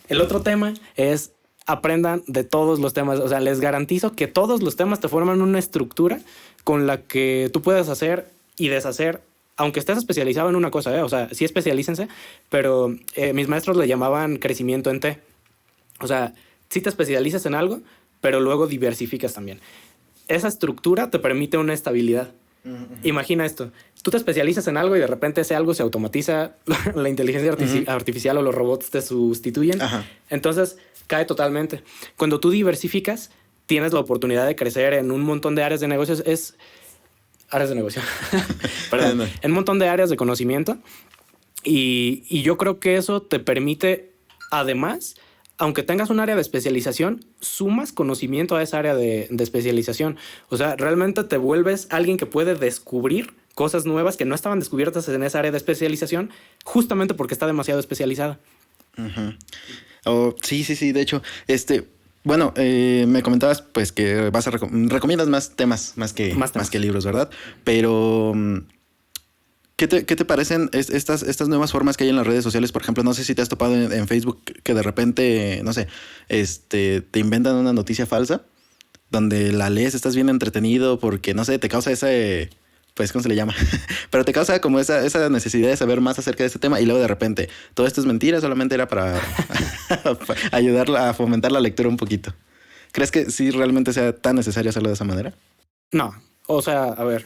El otro tema es aprendan de todos los temas. O sea, les garantizo que todos los temas te forman una estructura con la que tú puedes hacer y deshacer, aunque estés especializado en una cosa, O sea, sí especialícense, pero mis maestros le llamaban crecimiento en T. O sea, sí te especializas en algo, pero luego diversificas también. Esa estructura te permite una estabilidad. Imagina esto. Tú te especializas en algo y de repente ese algo se automatiza, la inteligencia artificial o los robots te sustituyen. Entonces cae totalmente. Cuando tú diversificas, tienes la oportunidad de crecer en un montón de áreas de negocios. Perdón. En un montón de áreas de conocimiento. Y yo creo que eso te permite, además, aunque tengas un área de especialización, sumas conocimiento a esa área de especialización. O sea, realmente te vuelves alguien que puede descubrir cosas nuevas que no estaban descubiertas en esa área de especialización, justamente porque está demasiado especializada. Sí. De hecho, bueno, me comentabas pues que recomiendas más temas más que libros, ¿verdad? Pero ¿Qué te parecen estas nuevas formas que hay en las redes sociales? Por ejemplo, no sé si te has topado en Facebook que de repente, no sé, te inventan una noticia falsa donde la lees, estás bien entretenido porque, no sé, te causa ese, pues, ¿cómo se le llama? Pero te causa como esa necesidad de saber más acerca de este tema y luego de repente, todo esto es mentira, solamente era para ayudar a fomentar la lectura un poquito. ¿Crees que sí realmente sea tan necesario hacerlo de esa manera? No, o sea, a ver,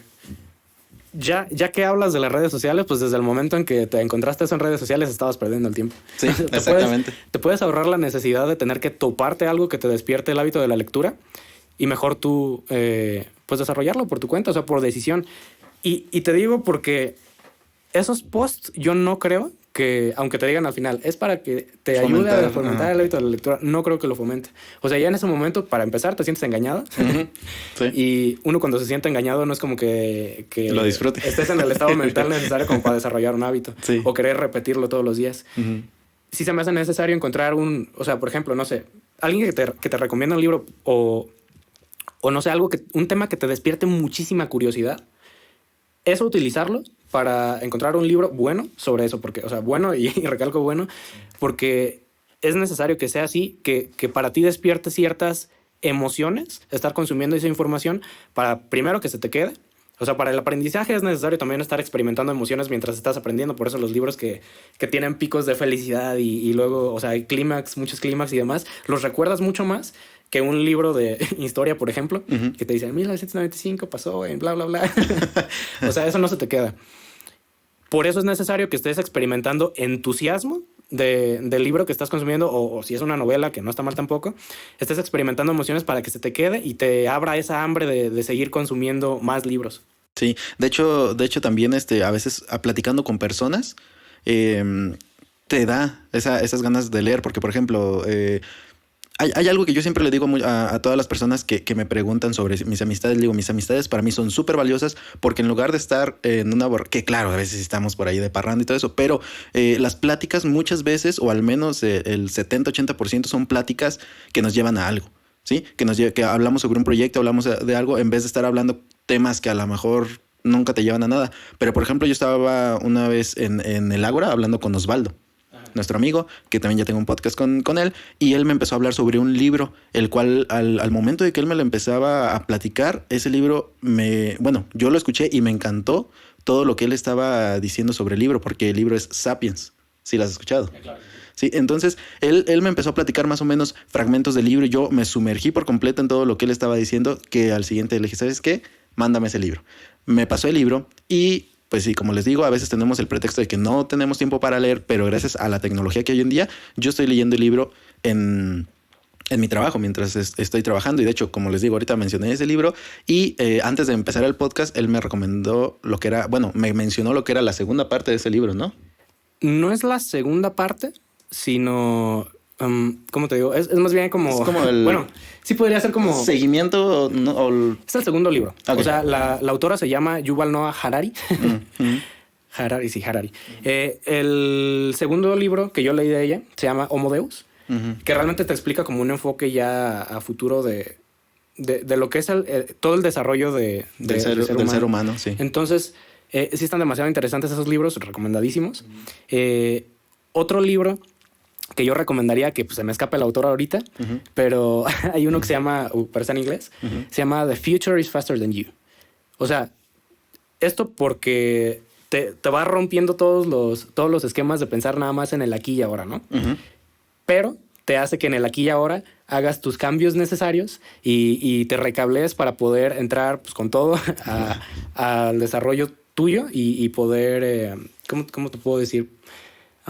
ya que hablas de las redes sociales, pues desde el momento en que te encontraste eso en redes sociales estabas perdiendo el tiempo. Sí, exactamente. Te puedes ahorrar la necesidad de tener que toparte algo que te despierte el hábito de la lectura y mejor tú, pues desarrollarlo por tu cuenta, o sea, por decisión. Y te digo porque esos posts yo no creo que, aunque te digan al final, es para que te ayude a fomentar el hábito de la lectura, no creo que lo fomente. O sea, ya en ese momento, para empezar, te sientes engañado. Sí. Y uno cuando se siente engañado no es como que lo disfrute. Estés en el estado mental necesario como para desarrollar un hábito. Sí. O querer repetirlo todos los días. Sí se me hace necesario encontrar o sea, por ejemplo, no sé, alguien que te recomienda un libro o no sé, un tema que te despierte muchísima curiosidad. Eso utilizarlo para encontrar un libro bueno sobre eso, porque, o sea, bueno y recalco bueno, porque es necesario que sea así, que para ti despierte ciertas emociones, estar consumiendo esa información para primero que se te quede. O sea, para el aprendizaje es necesario también estar experimentando emociones mientras estás aprendiendo. Por eso los libros que tienen picos de felicidad y luego, o sea, hay muchos clímax y demás, los recuerdas mucho más que un libro de historia, por ejemplo, que te dice en 1995 pasó en bla, bla, bla. O sea, eso no se te queda. Por eso es necesario que estés experimentando entusiasmo del libro que estás consumiendo, o si es una novela, que no está mal tampoco, estés experimentando emociones para que se te quede y te abra esa hambre de seguir consumiendo más libros. Sí, de hecho también a veces platicando con personas te da esas ganas de leer, porque por ejemplo... Hay algo que yo siempre le digo a todas las personas que me preguntan sobre mis amistades. Le digo, mis amistades para mí son súper valiosas porque en lugar de estar en una que claro, a veces estamos por ahí de parranda y todo eso, pero las pláticas muchas veces, o al menos el 70-80% son pláticas que nos llevan a algo, ¿sí? Que hablamos sobre un proyecto, hablamos de algo en vez de estar hablando temas que a lo mejor nunca te llevan a nada. Pero, por ejemplo, yo estaba una vez en el Ágora hablando con Osvaldo, nuestro amigo, que también ya tengo un podcast con él, y él me empezó a hablar sobre un libro, el cual al momento de que él me lo empezaba a platicar, ese libro yo lo escuché y me encantó todo lo que él estaba diciendo sobre el libro, porque el libro es Sapiens. ¿Sí lo has escuchado? Claro. Sí, entonces él me empezó a platicar más o menos fragmentos del libro y yo me sumergí por completo en todo lo que él estaba diciendo, que al siguiente le dije, ¿sabes qué? Mándame ese libro. Me pasó el libro y pues sí, como les digo, a veces tenemos el pretexto de que no tenemos tiempo para leer, pero gracias a la tecnología que hay hoy en día, yo estoy leyendo el libro en mi trabajo mientras estoy trabajando. Y de hecho, como les digo, ahorita mencioné ese libro y antes de empezar el podcast, él me recomendó me mencionó lo que era la segunda parte de ese libro, ¿no? No es la segunda parte, sino... ¿cómo te digo? Es más bien como... Es como el... Bueno, sí podría ser como... ¿Seguimiento? Es el segundo libro. Okay. O sea, la autora se llama Yuval Noah Harari. Harari. El segundo libro que yo leí de ella se llama Homo Deus, que realmente te explica como un enfoque ya a futuro de lo que es todo el desarrollo del ser humano. Sí. Entonces, sí están demasiado interesantes esos libros, recomendadísimos. Otro libro que yo recomendaría, que pues, se me escapa el autor ahorita, pero hay uno que se llama, pero está en inglés, se llama The Future is Faster Than You. O sea, esto porque te va rompiendo todos los esquemas de pensar nada más en el aquí y ahora, ¿no? Pero te hace que en el aquí y ahora hagas tus cambios necesarios y te recablees para poder entrar pues, con todo al desarrollo tuyo y poder, ¿cómo te puedo decir?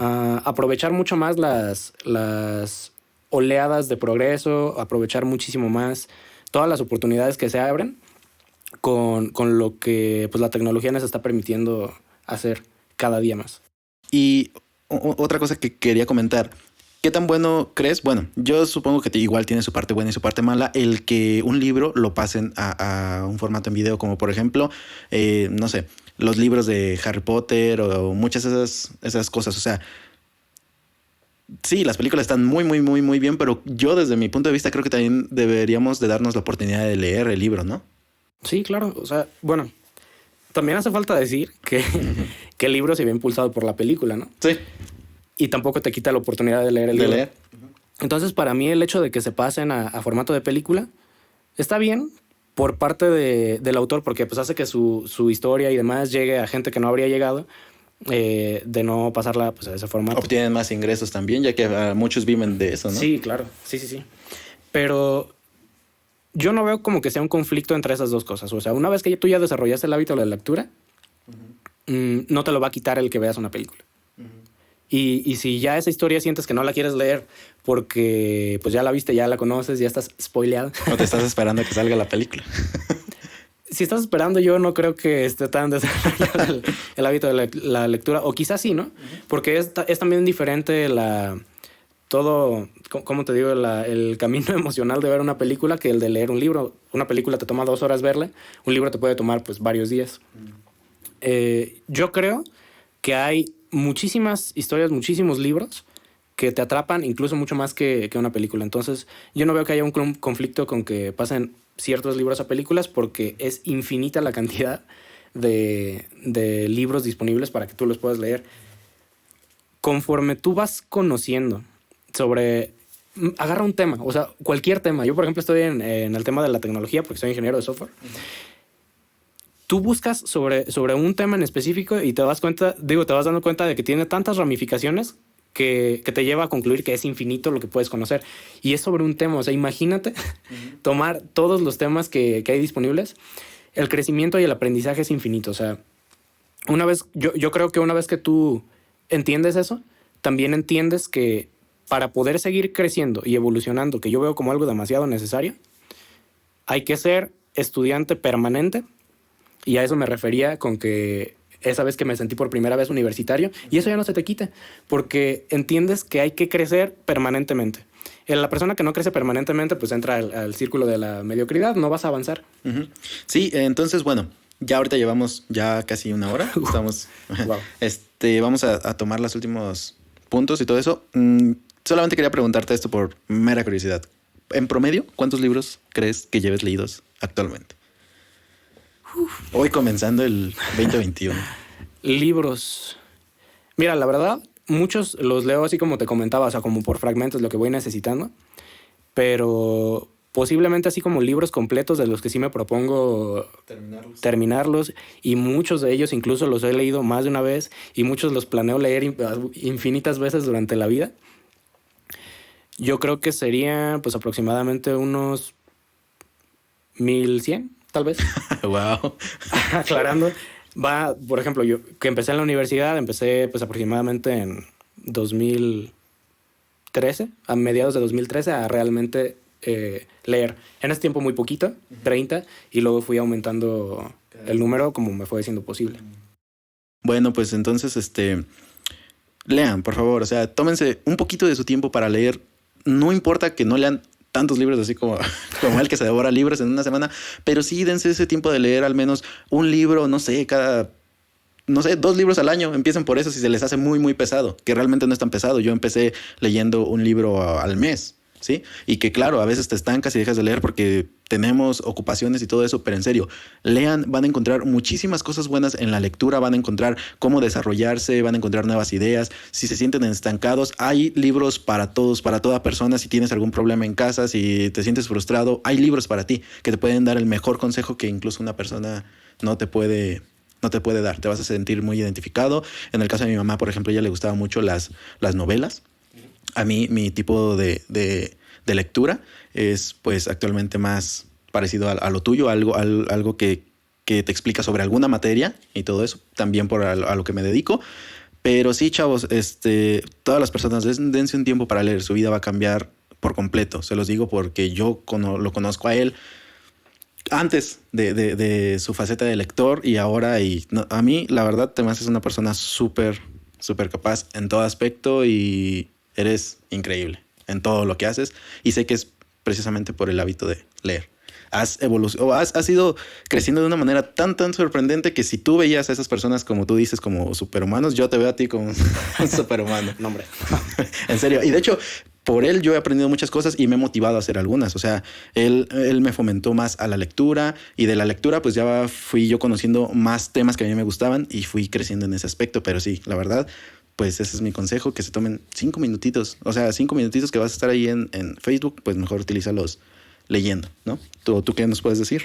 Aprovechar mucho más las oleadas de progreso, aprovechar muchísimo más todas las oportunidades que se abren con lo que pues, la tecnología nos está permitiendo hacer cada día más. Y otra cosa que quería comentar, ¿qué tan bueno crees? Bueno, yo supongo que igual tiene su parte buena y su parte mala el que un libro lo pasen a un formato en video, como por ejemplo, no sé, los libros de Harry Potter o muchas de esas cosas. O sea, sí, las películas están muy, muy, muy, muy bien, pero yo desde mi punto de vista creo que también deberíamos de darnos la oportunidad de leer el libro, ¿no? Sí, claro. O sea, bueno, también hace falta decir que el libro se ve impulsado por la película, ¿no? Sí. Y tampoco te quita la oportunidad de leer el libro. Leer. Entonces, para mí, el hecho de que se pasen a formato de película está bien por parte del autor, porque pues hace que su historia y demás llegue a gente que no habría llegado, de no pasarla pues, a ese formato. Obtienen más ingresos también, ya que muchos viven de eso, ¿no? Sí, claro. Sí. Pero yo no veo como que sea un conflicto entre esas dos cosas. O sea, una vez que tú ya desarrollaste el hábito de la lectura, no te lo va a quitar el que veas una película. Y si ya esa historia sientes que no la quieres leer porque pues ya la viste, ya la conoces, ya estás spoileado. O te estás esperando a que salga la película. Si estás esperando, yo no creo que esté tan desarrollado el hábito de la lectura. O quizás sí, ¿no? Porque es también diferente todo, ¿cómo te digo? El camino emocional de ver una película que el de leer un libro. Una película te toma 2 horas verla, un libro te puede tomar pues varios días. Yo creo que hay muchísimas historias, muchísimos libros que te atrapan incluso mucho más que una película. Entonces, yo no veo que haya un conflicto con que pasen ciertos libros a películas porque es infinita la cantidad de libros disponibles para que tú los puedas leer. Conforme tú vas conociendo sobre... Agarra un tema, o sea, cualquier tema. Yo, por ejemplo, estoy en el tema de la tecnología porque soy ingeniero de software. Tú buscas sobre un tema en específico y te vas dando cuenta de que tiene tantas ramificaciones que te lleva a concluir que es infinito lo que puedes conocer. Y es sobre un tema. O sea, imagínate tomar todos los temas que hay disponibles. El crecimiento y el aprendizaje es infinito. O sea, yo creo que una vez que tú entiendes eso, también entiendes que para poder seguir creciendo y evolucionando, que yo veo como algo demasiado necesario, hay que ser estudiante permanente. Y a eso me refería con que esa vez que me sentí por primera vez universitario, y eso ya no se te quita, porque entiendes que hay que crecer permanentemente. La persona que no crece permanentemente, pues entra al círculo de la mediocridad, no vas a avanzar. Sí, entonces, bueno, ya ahorita llevamos ya casi 1 hora. Estamos, wow. Vamos a tomar los últimos puntos y todo eso. Solamente quería preguntarte esto por mera curiosidad. En promedio, ¿cuántos libros crees que lleves leídos actualmente? Hoy comenzando el 2021. Libros. Mira, la verdad, muchos los leo así como te comentaba, o sea, como por fragmentos, lo que voy necesitando. Pero posiblemente así como libros completos de los que sí me propongo terminarlos. Y muchos de ellos incluso los he leído más de una vez y muchos los planeo leer infinitas veces durante la vida. Yo creo que sería pues aproximadamente unos 1100. Tal vez. Wow. Aclarando, por ejemplo, yo que empecé en la universidad, empecé pues aproximadamente en 2013, a mediados de 2013, a realmente leer. En ese tiempo muy poquito, 30, y luego fui aumentando el número como me fue siendo posible. Bueno, pues entonces, lean, por favor. O sea, tómense un poquito de su tiempo para leer. No importa que no lean tantos libros así como el que se devora libros en una semana, pero sí dense ese tiempo de leer al menos un libro, no sé, 2 libros al año. Empiecen por eso si se les hace muy, muy pesado, que realmente no es tan pesado. Yo empecé leyendo un libro al mes, ¿sí? Y que claro, a veces te estancas y dejas de leer porque tenemos ocupaciones y todo eso, pero en serio, lean, van a encontrar muchísimas cosas buenas en la lectura, van a encontrar cómo desarrollarse, van a encontrar nuevas ideas. Si se sienten estancados, hay libros para todos, para toda persona. Si tienes algún problema en casa, si te sientes frustrado, hay libros para ti que te pueden dar el mejor consejo que incluso una persona no te puede dar. Te vas a sentir muy identificado. En el caso de mi mamá, por ejemplo, a ella le gustaban mucho las novelas. A mí, mi tipo de lectura es pues actualmente más parecido a lo tuyo, algo que te explica sobre alguna materia y todo eso, también a lo que me dedico. Pero sí, chavos, todas las personas dense un tiempo para leer. Su vida va a cambiar por completo. Se los digo porque yo lo conozco a él antes de su faceta de lector y ahora. A mí, la verdad, te me haces una persona súper, súper capaz en todo aspecto y eres increíble en todo lo que haces. Y sé que es precisamente por el hábito de leer. Has ido creciendo de una manera tan sorprendente que si tú veías a esas personas como tú dices como superhumanos, yo te veo a ti como un superhumano. No, hombre. En serio. Y de hecho, por él yo he aprendido muchas cosas y me he motivado a hacer algunas. O sea, él me fomentó más a la lectura y de la lectura pues ya fui yo conociendo más temas que a mí me gustaban y fui creciendo en ese aspecto. Pero sí, la verdad, pues ese es mi consejo, que se tomen 5 minutitos. O sea, 5 minutitos que vas a estar ahí en Facebook, pues mejor utilízalos leyendo, ¿no? ¿Tú qué nos puedes decir?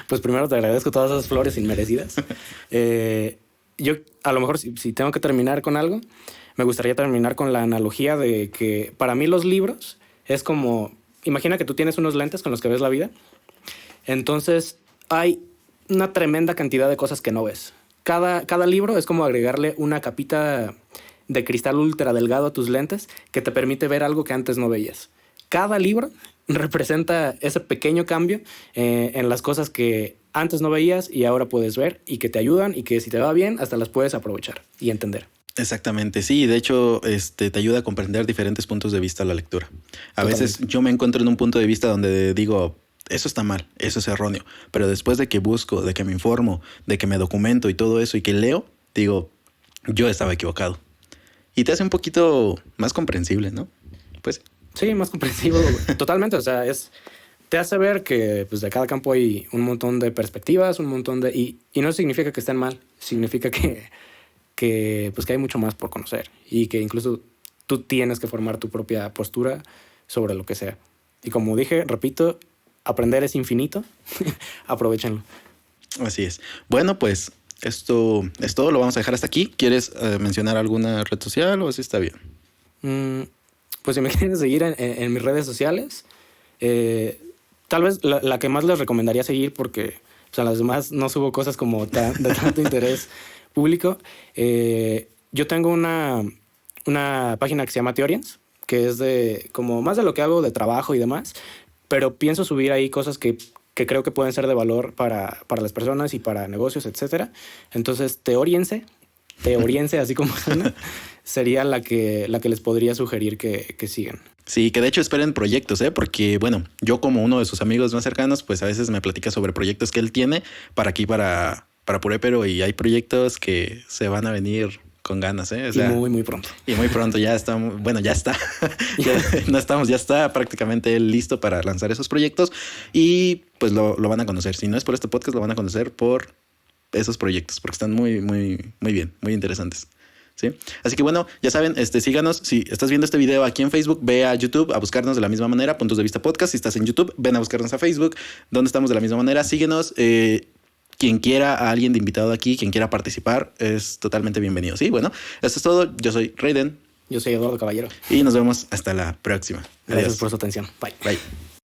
Pues primero te agradezco todas esas flores inmerecidas. Yo a lo mejor si tengo que terminar con algo, me gustaría terminar con la analogía de que para mí los libros es como, imagina que tú tienes unos lentes con los que ves la vida. Entonces hay una tremenda cantidad de cosas que no ves. Cada libro es como agregarle una capita de cristal ultra delgado a tus lentes que te permite ver algo que antes no veías. Cada libro representa ese pequeño cambio en las cosas que antes no veías y ahora puedes ver y que te ayudan y que si te va bien hasta las puedes aprovechar y entender. Exactamente, sí, de hecho te ayuda a comprender diferentes puntos de vista la lectura. A veces yo me encuentro en un punto de vista donde digo, eso está mal, eso es erróneo, pero después de que busco, de que me informo, de que me documento y todo eso y que leo, digo, yo estaba equivocado. Y te hace un poquito más comprensible, ¿no? Pues sí, más comprensivo, totalmente, o sea, te hace ver que pues, de cada campo hay un montón de perspectivas, un montón de... Y no significa que estén mal, significa que hay mucho más por conocer y que incluso tú tienes que formar tu propia postura sobre lo que sea. Y como dije, repito, aprender es infinito. Aprovechenlo. Así es. Bueno, pues esto es todo. Lo vamos a dejar hasta aquí. ¿Quieres mencionar alguna red social o así está bien? Pues si me quieren seguir en mis redes sociales, tal vez la que más les recomendaría seguir porque o sea, las demás no subo cosas como de tanto interés público. Yo tengo una página que se llama Theorians, que es de como más de lo que hago de trabajo y demás, pero pienso subir ahí cosas que creo que pueden ser de valor para las personas y para negocios, etcétera. Entonces, Theoriense, así como suena, sería la que les podría sugerir que sigan. Sí, que de hecho esperen proyectos, porque bueno, yo como uno de sus amigos más cercanos, pues a veces me platica sobre proyectos que él tiene para aquí, para Purépero, y hay proyectos que se van a venir con ganas, O sea, y muy pronto. Y muy pronto ya está, bueno, ya está. Ya está prácticamente listo para lanzar esos proyectos y pues lo van a conocer. Si no es por este podcast, lo van a conocer por esos proyectos, porque están muy bien, muy interesantes. ¿Sí? Así que bueno, ya saben, síganos. Si estás viendo este video aquí en Facebook, ve a YouTube a buscarnos de la misma manera, Puntos de Vista Podcast. Si estás en YouTube, ven a buscarnos a Facebook, donde estamos de la misma manera. Síguenos. Quien quiera a alguien de invitado aquí, quien quiera participar, es totalmente bienvenido. Sí, bueno, esto es todo. Yo soy Raiden. Yo soy Eduardo Caballero. Y nos vemos hasta la próxima. Gracias por su atención. Bye. Bye.